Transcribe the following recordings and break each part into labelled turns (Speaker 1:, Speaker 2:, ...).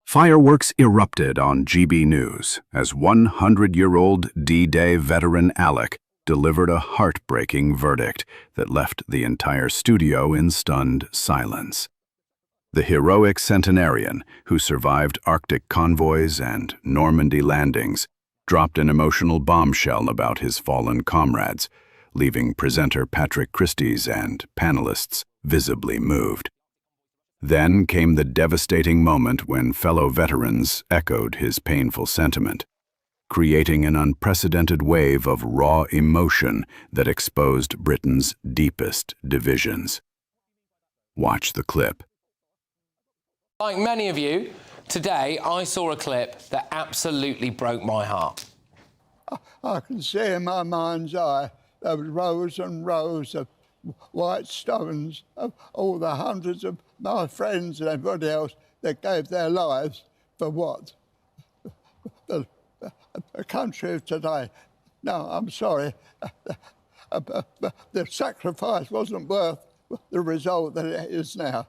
Speaker 1: Fireworks erupted on GB News as 100-year-old D-Day veteran Alec delivered a heartbreaking verdict that left the entire studio in stunned silence. The heroic centenarian, who survived Arctic convoys and Normandy landings, dropped an emotional bombshell about his fallen comrades, leaving presenter Patrick Christys and panelists visibly moved. Then came the devastating moment when fellow veterans echoed his painful sentiment, creating an unprecedented wave of raw emotion that exposed Britain's deepest divisions. Watch the clip.
Speaker 2: Like many of you, today I saw a clip that absolutely broke my heart.
Speaker 3: I can see in my mind's eye those rows and rows of white stones of all the hundreds of my friends and everybody else that gave their lives for what? The country of today. No, I'm sorry. The sacrifice wasn't worth the result that it is now.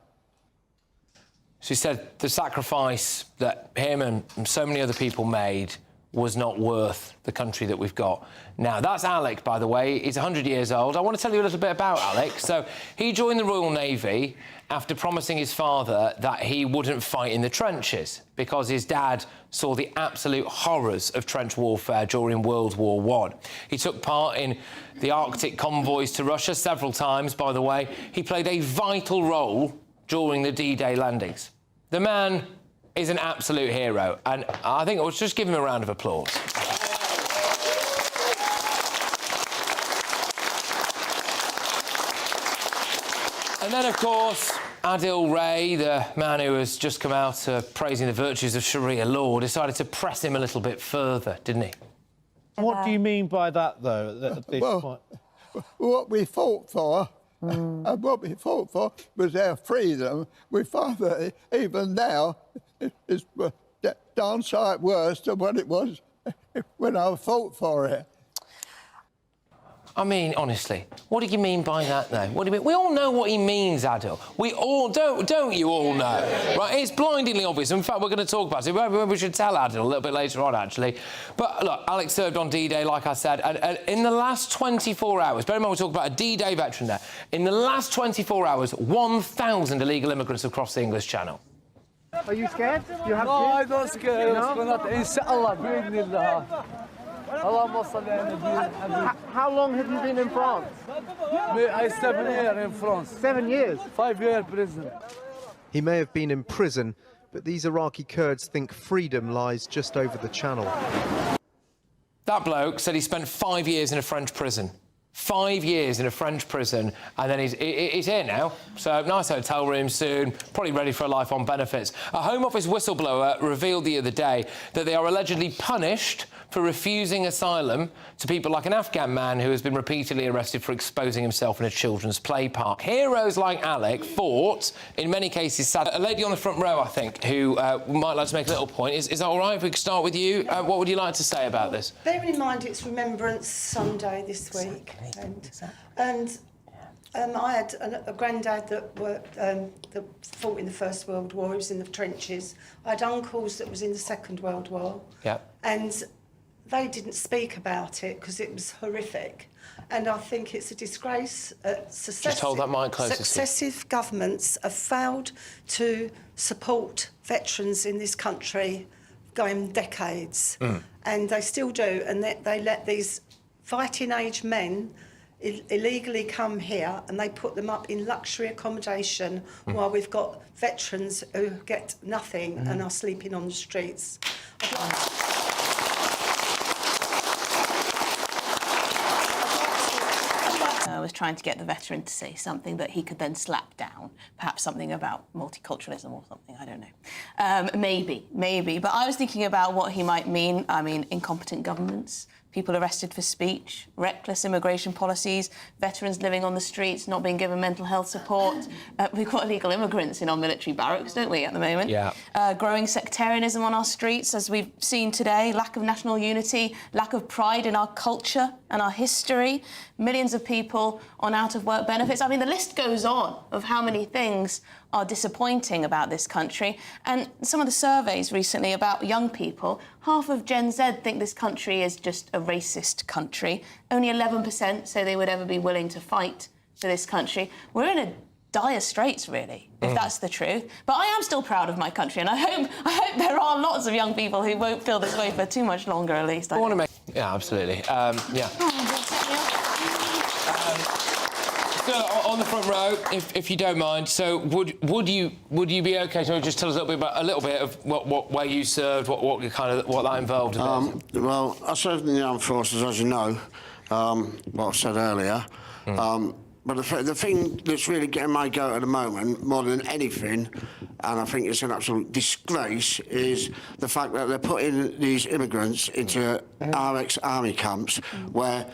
Speaker 2: She said the sacrifice that him and so many other people made was not worth the country that we've got. Now, that's Alec, by the way. He's 100 years old. I want to tell you a little bit about Alec. So he joined the Royal Navy after promising his father that he wouldn't fight in the trenches because his dad saw the absolute horrors of trench warfare during World War I. He took part in the Arctic convoys to Russia several times, by the way. He played a vital role during the D-Day landings. The man is an absolute hero, and I think let's just give him a round of applause. And then, of course, Adil Ray, the man who has just come out praising the virtues of Sharia law, decided to press him a little bit further, didn't he?
Speaker 4: What do you mean by that, though, at this point?
Speaker 3: What we fought for, and what we fought for was our freedom. We find that even now it's darn sight worse than what it was when I fought for it.
Speaker 2: I mean, honestly, what do you mean by that, though? What do you mean? We all know what he means, Adil. We all don't you all know? Right? It's blindingly obvious. In fact, we're going to talk about it. Maybe we should tell Adil a little bit later on, actually. But look, Alec served on D-Day, like I said, and in the last 24 hours, bear in mind we're talking about a D-Day veteran there. In the last 24 hours, 1,000 illegal immigrants have crossed the English Channel.
Speaker 5: Are you scared? You have
Speaker 6: no, I'm not scared. Inshallah,
Speaker 5: How long have you been in France?
Speaker 6: I 7 years in France.
Speaker 5: 7 years?
Speaker 6: 5 years prison.
Speaker 7: He may have been in prison, but these Iraqi Kurds think freedom lies just over the channel.
Speaker 2: That bloke said he spent 5 years in a French prison. 5 years in a French prison, and then he's here now. So, nice hotel room soon, probably ready for a life on benefits. A Home Office whistleblower revealed the other day that they are allegedly punished for refusing asylum to people like an Afghan man who has been repeatedly arrested for exposing himself in a children's play park. Heroes like Alec fought, in many cases, sad. A lady on the front row, I think, who might like to make a little point. Is that all right if we could start with you? What would you like to say about this?
Speaker 8: Bearing in mind it's Remembrance Sunday this week, and I had a granddad that fought in the First World War. He was in the trenches. I had uncles that was in the Second World War.
Speaker 2: Yeah.
Speaker 8: And they didn't speak about it because it was horrific. And I think it's a disgrace.
Speaker 2: Just hold that mic closer.
Speaker 8: Successive governments have failed to support veterans in this country going decades. And they still do. And they let these fighting-age men illegally come here and they put them up in luxury accommodation while we've got veterans who get nothing and are sleeping on the streets.
Speaker 9: Was trying to get the veteran to say something that he could then slap down, perhaps something about multiculturalism or something, I don't know. Maybe. But I was thinking about what he might mean. I mean, incompetent governments, people arrested for speech, reckless immigration policies, veterans living on the streets, not being given mental health support. We've got illegal immigrants in our military barracks, don't we, at the moment?
Speaker 2: Yeah.
Speaker 9: Growing sectarianism on our streets, as we've seen today, lack of national unity, lack of pride in our culture and our history, millions of people on out-of-work benefits. I mean, the list goes on of how many things are disappointing about this country. And some of the surveys recently about young people, half of Gen Z think this country is just a racist country. Only 11% say they would ever be willing to fight for this country. We're in a dire straits, really, if that's the truth. But I am still proud of my country, and I hope there are lots of young people who won't feel this way for too much longer, at least.
Speaker 2: I want to make... Yeah, absolutely. Yeah. So on the front row, if you don't mind, so would you be okay to just tell us a little bit of where you served, what that involved?
Speaker 10: Well, I served in the armed forces, as you know, what I said earlier. But the thing that's really getting my goat at the moment, more than anything, and I think it's an absolute disgrace, is the fact that they're putting these immigrants into our ex-army camps, where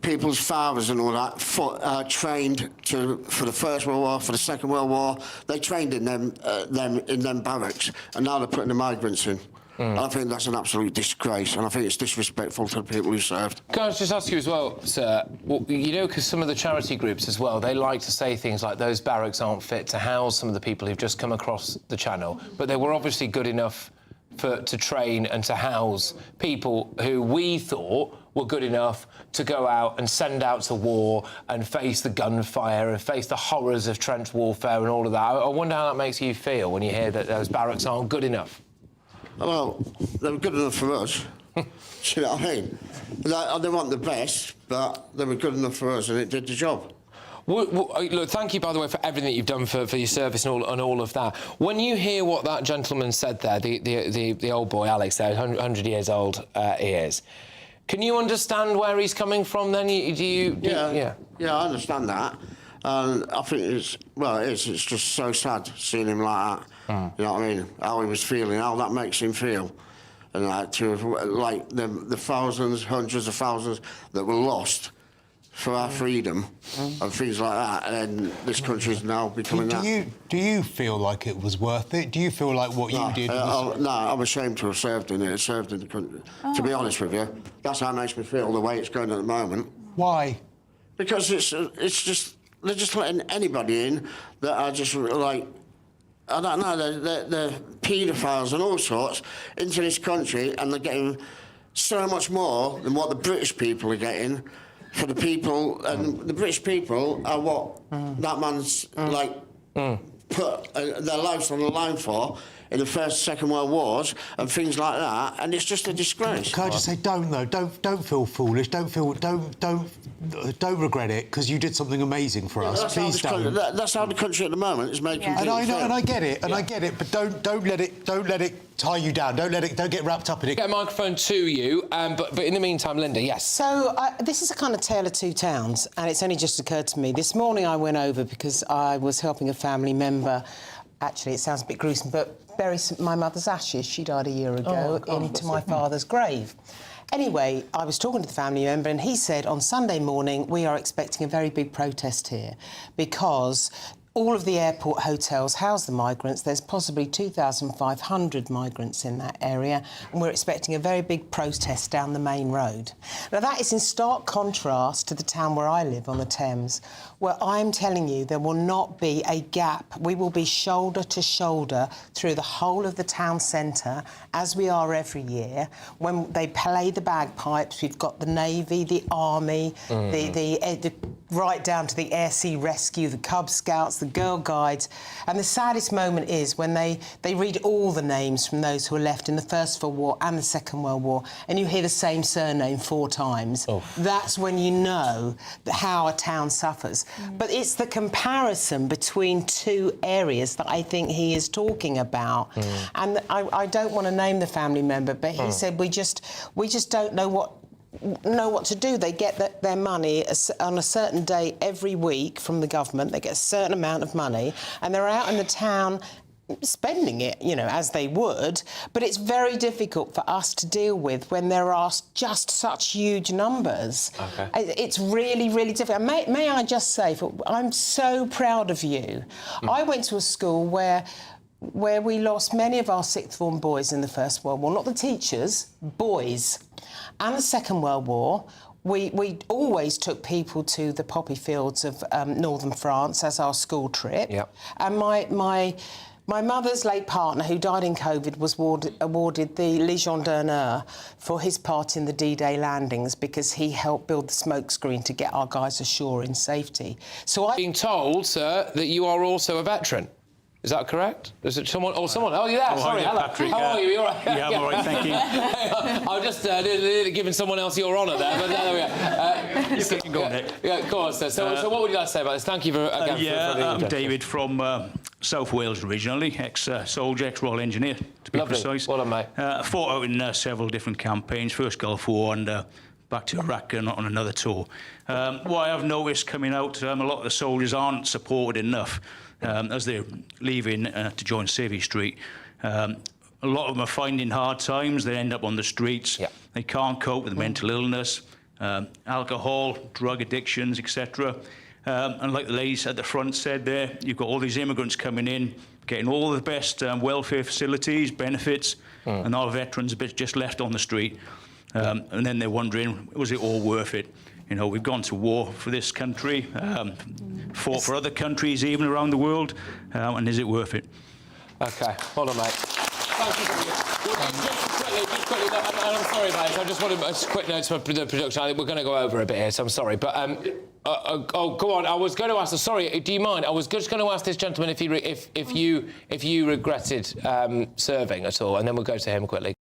Speaker 10: people's fathers and all that trained for the First World War, for the Second World War. They trained in them barracks, and now they're putting the migrants in. I think that's an absolute disgrace, and I think it's disrespectful to the people who served.
Speaker 2: Can I just ask you as well, sir, you know, because some of the charity groups as well, they like to say things like those barracks aren't fit to house some of the people who've just come across the channel, but they were obviously good enough to train and to house people who we thought were good enough to go out and send out to war and face the gunfire and face the horrors of trench warfare and all of that. I wonder how that makes you feel when you hear that those barracks aren't good enough.
Speaker 10: Well, they were good enough for us. Do you know what I mean? They weren't the best, but they were good enough for us, and it did the job.
Speaker 2: Look, thank you, by the way, for everything that you've done for your service and all of that. When you hear what that gentleman said there, the old boy, Alex, there, 100 years old he is, can you understand where he's coming from then? Yeah,
Speaker 10: I understand that. And I think it's just so sad seeing him like that. You know what I mean? How he was feeling, how that makes him feel. And the thousands, hundreds of thousands that were lost for our freedom and things like that, and then this country's now becoming that.
Speaker 11: Do you feel like it was worth it? Do you feel like what you did was...
Speaker 10: No, I'm ashamed to have served in the country. To be honest with you, that's how it makes me feel, the way it's going at the moment.
Speaker 11: Why?
Speaker 10: Because it's just... They're just letting anybody in that are just like, I don't know, they're paedophiles and all sorts into this country, and they're getting so much more than what the British people are getting for the people, and the British people are what that man's put their lives on the line for in the First, Second World Wars and things like that, and it's just a disgrace.
Speaker 11: Can I just say, don't feel foolish, don't regret it, because you did something amazing for us. Please don't.
Speaker 10: That's how the country at the moment is making.
Speaker 11: And I know, and I get it, but don't let it tie you down. Don't get wrapped up in it.
Speaker 2: Get a microphone to you, but in the meantime, Linda, yes.
Speaker 12: So this is a kind of tale of two towns, and it's only just occurred to me this morning. I went over because I was helping a family member. Actually, it sounds a bit gruesome, but bury my mother's ashes. She died a year ago into my father's grave. Anyway, I was talking to the family member, and he said on Sunday morning we are expecting a very big protest here because all of the airport hotels house the migrants. There's possibly 2,500 migrants in that area, and we're expecting a very big protest down the main road. Now, that is in stark contrast to the town where I live on the Thames, where I'm telling you there will not be a gap. We will be shoulder to shoulder through the whole of the town centre, as we are every year. When they play the bagpipes, we've got the Navy, the Army, the right down to the Air Sea Rescue, the Cub Scouts, the Girl Guides. And the saddest moment is when they read all the names from those who were left in the First World War and the Second World War, and you hear the same surname 4 times. That's when you know how a town suffers. But it's the comparison between two areas that I think he is talking about. And I don't want to name the family member, but he said we just don't know what to do. They get their money on a certain day every week from the government. They get a certain amount of money, and they're out in the town spending it, you know, as they would, but it's very difficult for us to deal with when there are just such huge numbers. It's really, really difficult. May I just say, I'm so proud of you. I went to a school where we lost many of our sixth form boys in the First World War, not the teachers, boys. And the Second World War, we always took people to the poppy fields of northern France as our school trip.
Speaker 2: Yep.
Speaker 12: And my mother's late partner, who died in COVID, was awarded the Légion d'honneur for his part in the D-Day landings because he helped build the smokescreen to get our guys ashore in safety. So I'm
Speaker 2: being told, sir, that you are also a veteran. Is that correct? Is it someone? Oh, someone. Oh, you're there. Sorry, hello.
Speaker 13: Patrick.
Speaker 2: How are you? You all right?
Speaker 13: Yeah, I'm all right, thank you.
Speaker 2: I'm just giving someone else your honour there, but there we are.
Speaker 13: You can go on, Nick.
Speaker 2: Yeah, of course. So what would you like to say about this? Thank you for
Speaker 13: I'm David from South Wales originally, ex-soldier, ex-Royal Engineer, to be precise.
Speaker 2: Well done, mate.
Speaker 13: Fought out in several different campaigns, first Gulf War and back to Iraq and on another tour. What I have noticed coming out, a lot of the soldiers aren't supported enough as they're leaving to join Civvy Street. A lot of them are finding hard times. They end up on the streets.
Speaker 2: Yeah.
Speaker 13: They can't cope with mental illness, alcohol, drug addictions, etc. And like the ladies at the front said there, you've got all these immigrants coming in, getting all the best welfare facilities, benefits, and our veterans are just left on the street. And then they're wondering, was it all worth it? You know, we've gone to war for this country, fought for other countries even around the world, and is it worth it?
Speaker 2: OK, hold on, mate. Thank you very much. Just quickly, and I'm sorry about this, I just want to quick notes for the production. I think we're going to go over a bit here, so I'm sorry. But, oh, go on, I was going to ask, sorry, do you mind? I was just going to ask this gentleman if you regretted serving at all, and then we'll go to him quickly.